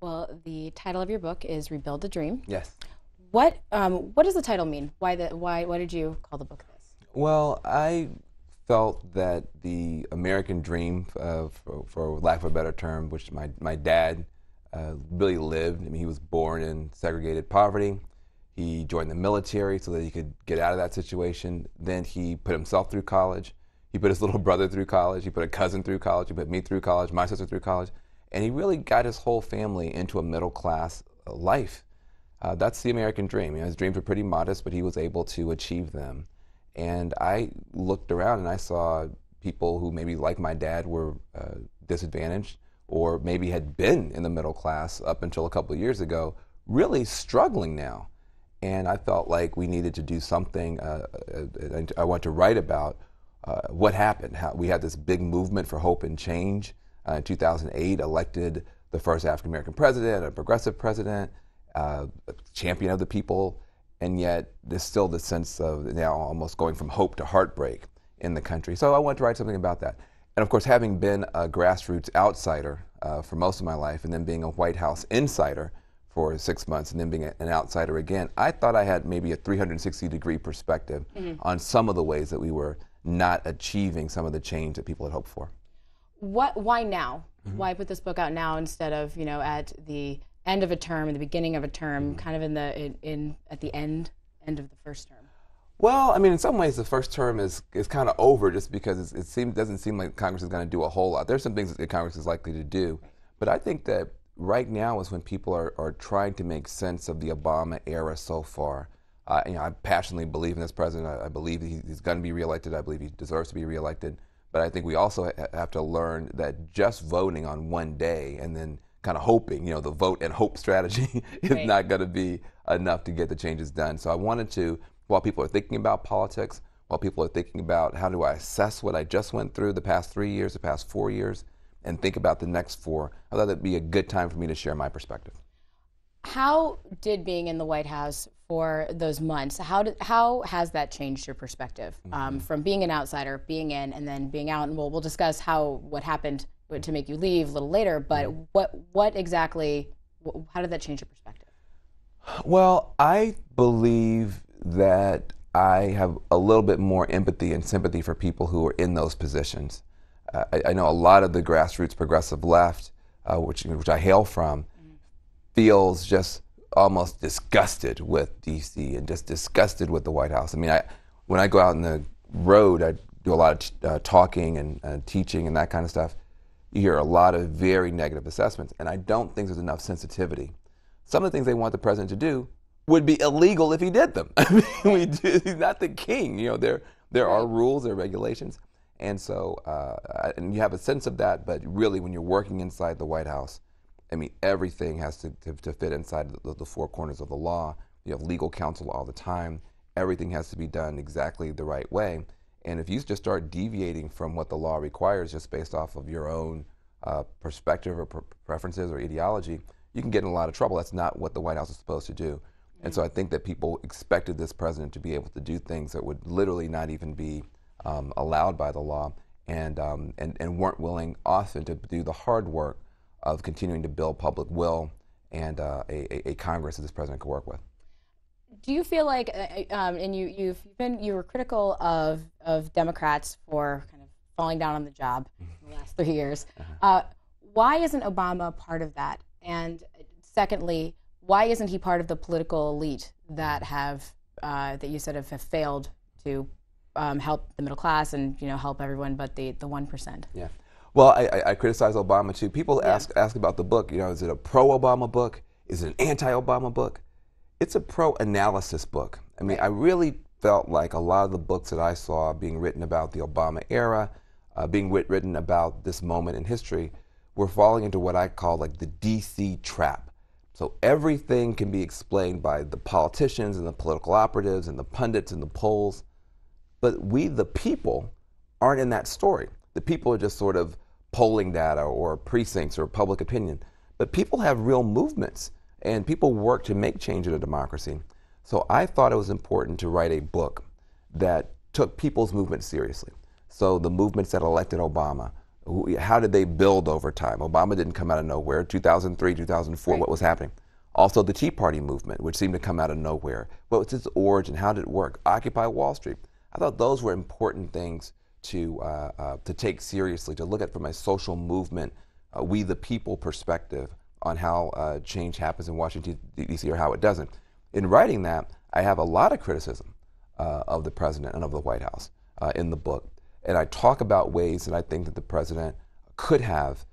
Well, the title of your book is Rebuild the Dream. Yes. What does the title mean? Why did you call the book this? Well, I felt that the American dream, for lack of a better term, which my dad really lived. I mean, he was born in segregated poverty. He joined the military so that he could get out of that situation. Then he put himself through college. He put his little brother through college. He put a cousin through college. He put me through college, my sister through college. And he really got his whole family into a middle class life. That's the American dream. You know, his dreams were pretty modest, but he was able to achieve them. And I looked around and I saw people who maybe, like my dad, were disadvantaged or maybe had been in the middle class up until a couple of years ago, really struggling now. And I felt like we needed to do something. I want to write about what happened. How we had this big movement for hope and change. In 2008, elected the first African American president, a progressive president, a champion of the people, and yet there's still the sense of now almost going from hope to heartbreak in the country. So I wanted to write something about that. And of course, having been a grassroots outsider for most of my life, and then being a White House insider for 6 months, and then being an outsider again, I thought I had maybe a 360-degree perspective on some of the ways that we were not achieving some of the change that people had hoped for. Why now? Why put this book out now instead of, at the end of a term, in the beginning of a term, kind of at the end of the first term? Well, I mean, in some ways, the first term is kind of over, just because doesn't seem like Congress is going to do a whole lot. There's some things that Congress is likely to do, but I think that right now is when people are trying to make sense of the Obama era so far. I passionately believe in this president. I believe he's going to be reelected. I believe he deserves to be reelected. But I think we also have to learn that just voting on one day and then kind of hoping, the vote and hope strategy is Right. not going to be enough to get the changes done. So I wanted to, while people are thinking about politics, while people are thinking about how do I assess what I just went through the past 3 years, the past 4 years, and think about the next 4, I thought that'd be a good time for me to share my perspective. How did being in the White House for those months, how has that changed your perspective from being an outsider, being in, and then being out? And we'll discuss what happened to make you leave a little later, but what exactly, how did that change your perspective? Well, I believe that I have a little bit more empathy and sympathy for people who are in those positions. I know a lot of the grassroots progressive left, which I hail from, feels just almost disgusted with D.C. and just disgusted with the White House. I mean, when I go out on the road, I do a lot of talking and teaching and that kind of stuff. You hear a lot of very negative assessments, and I don't think there's enough sensitivity. Some of the things they want the president to do would be illegal if he did them. I mean, he's not the king. There are rules, there are regulations, and so and you have a sense of that. But really, when you're working inside the White House, I mean, everything has to fit inside the four corners of the law. You have legal counsel all the time. Everything has to be done exactly the right way. And if you just start deviating from what the law requires just based off of your own perspective or preferences or ideology, you can get in a lot of trouble. That's not what the White House is supposed to do. And so I think that people expected this president to be able to do things that would literally not even be allowed by the law, and weren't willing often to do the hard work of continuing to build public will and a Congress that this president could work with. Do you feel like, and you were critical of Democrats for kind of falling down on the job in the last 3 years. Why isn't Obama part of that? And secondly, why isn't he part of the political elite that that you said have failed to help the middle class and help everyone but the 1%? Yeah. Well, I criticize Obama too. People ask about the book. Is it a pro-Obama book? Is it an anti-Obama book? It's a pro-analysis book. I mean, I really felt like a lot of the books that I saw being written about the Obama era, being written about this moment in history, were falling into what I call like the DC trap. So everything can be explained by the politicians and the political operatives and the pundits and the polls, but we, the people, aren't in that story. The people are just sort of polling data or precincts or public opinion. But people have real movements, and people work to make change in a democracy. So I thought it was important to write a book that took people's movement seriously. So the movements that elected Obama, How did they build over time? Obama didn't come out of nowhere. 2003, 2004, Right. what was happening? Also, the Tea Party movement, which seemed to come out of nowhere. What was its origin? How did it work? Occupy Wall Street. I thought those were important things to take seriously, to look at from a social movement, we the people perspective on how change happens in Washington, D.C., or how it doesn't. In writing that, I have a lot of criticism of the president and of the White House in the book. And I talk about ways that I think that the president could have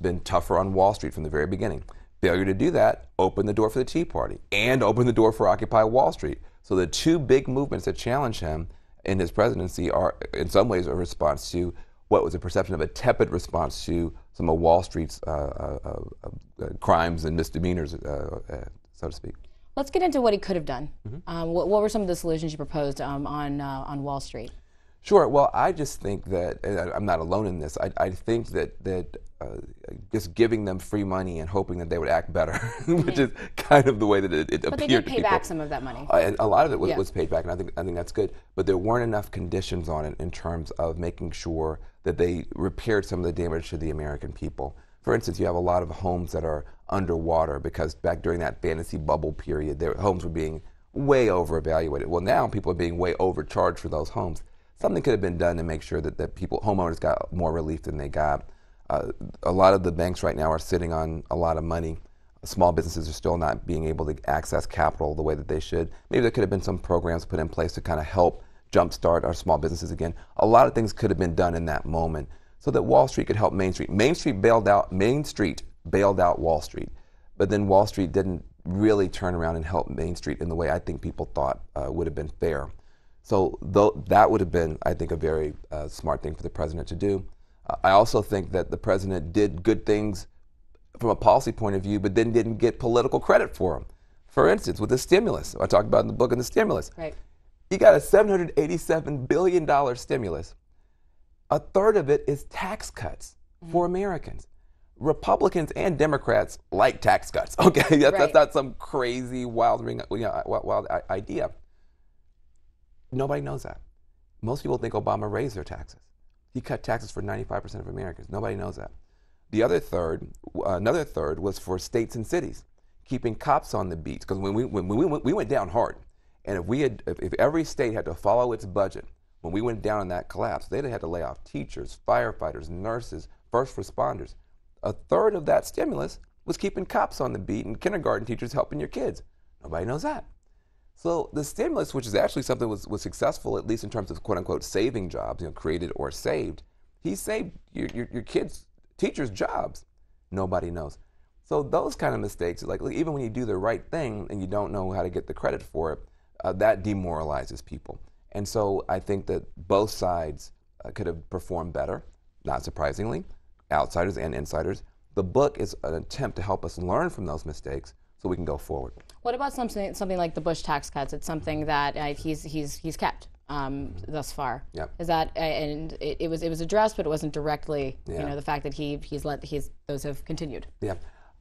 been tougher on Wall Street from the very beginning. Failure to do that opened the door for the Tea Party and opened the door for Occupy Wall Street. So the two big movements that challenge him in his presidency are, in some ways, a response to what was a perception of a tepid response to some of Wall Street's crimes and misdemeanors, so to speak. Let's get into what he could have done. What were some of the solutions you proposed on Wall Street? Sure. Well, I just think that, and I'm not alone in this, I think that just giving them free money and hoping that they would act better, which is kind of the way that it appeared to people. But they did pay back some of that money. And a lot of it was paid back, and I think that's good. But there weren't enough conditions on it in terms of making sure that they repaired some of the damage to the American people. For instance, you have a lot of homes that are underwater because back during that fantasy bubble period, their homes were being way overevaluated. Well, now people are being way overcharged for those homes. Something could have been done to make sure that homeowners got more relief than they got. A lot of the banks right now are sitting on a lot of money. Small businesses are still not being able to access capital the way that they should. Maybe there could have been some programs put in place to kind of help jumpstart our small businesses again. A lot of things could have been done in that moment so that Wall Street could help Main Street. Main Street bailed out Wall Street, but then Wall Street didn't really turn around and help Main Street in the way I think people thought would have been fair. So that would have been, I think, a very smart thing for the president to do. I also think that the president did good things from a policy point of view, but then didn't get political credit for them. For instance, with the stimulus, I talked about in the book, and the stimulus. Right. He got a $787 billion stimulus. A third of it is tax cuts for Americans. Republicans and Democrats like tax cuts. Okay, that's not some crazy wild idea. Nobody knows that. Most people think Obama raised their taxes. He cut taxes for 95% of Americans. Nobody knows that. The other third, another third, was for states and cities, keeping cops on the beats. Because when we went down hard, and if every state had to follow its budget, when we went down in that collapse, they'd have had to lay off teachers, firefighters, nurses, first responders. A third of that stimulus was keeping cops on the beat and kindergarten teachers helping your kids. Nobody knows that. So the stimulus, which is actually something that was successful, at least in terms of quote unquote saving jobs, created or saved, he saved your kids, teachers' jobs. Nobody knows. So those kind of mistakes, like even when you do the right thing and you don't know how to get the credit for it, that demoralizes people. And so I think that both sides could have performed better, not surprisingly, outsiders and insiders. The book is an attempt to help us learn from those mistakes so we can go forward. What about something like the Bush tax cuts? It's something that he's kept thus far. Yep. Is that and it was addressed, but it wasn't directly. The fact that those have continued. Yeah,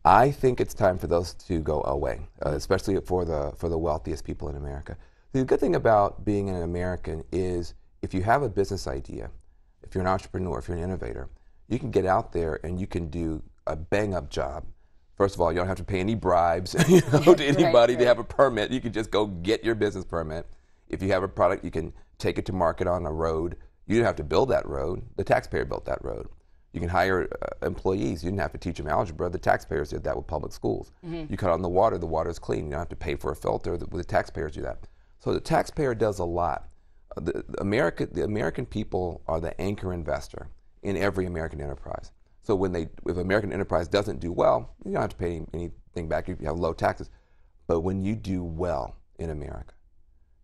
I think it's time for those to go away, especially for the wealthiest people in America. The good thing about being an American is if you have a business idea, if you're an entrepreneur, if you're an innovator, you can get out there and you can do a bang-up job. First of all, you don't have to pay any bribes to anybody to have a permit. You can just go get your business permit. If you have a product, you can take it to market on a road. You didn't have to build that road. The taxpayer built that road. You can hire employees. You didn't have to teach them algebra. The taxpayers did that with public schools. You cut on the water is clean. You don't have to pay for a filter. The taxpayers do that. So the taxpayer does a lot. The American people are the anchor investor in every American enterprise. So if American enterprise doesn't do well, you don't have to pay anything back. You have low taxes. But when you do well in America,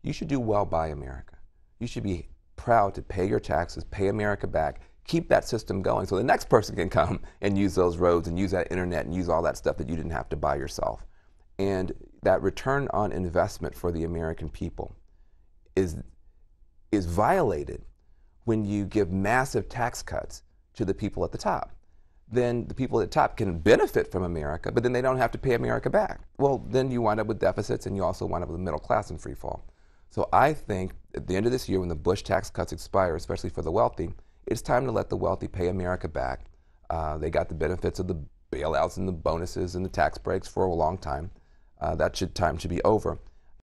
you should do well by America. You should be proud to pay your taxes, pay America back, keep that system going so the next person can come and use those roads and use that internet and use all that stuff that you didn't have to buy yourself. And that return on investment for the American people is violated when you give massive tax cuts to the people at the top. Then the people at the top can benefit from America, but then they don't have to pay America back. Well, then you wind up with deficits, and you also wind up with the middle class in free fall. So I think at the end of this year, when the Bush tax cuts expire, especially for the wealthy, it's time to let the wealthy pay America back. They got the benefits of the bailouts and the bonuses and the tax breaks for a long time. That time should be over.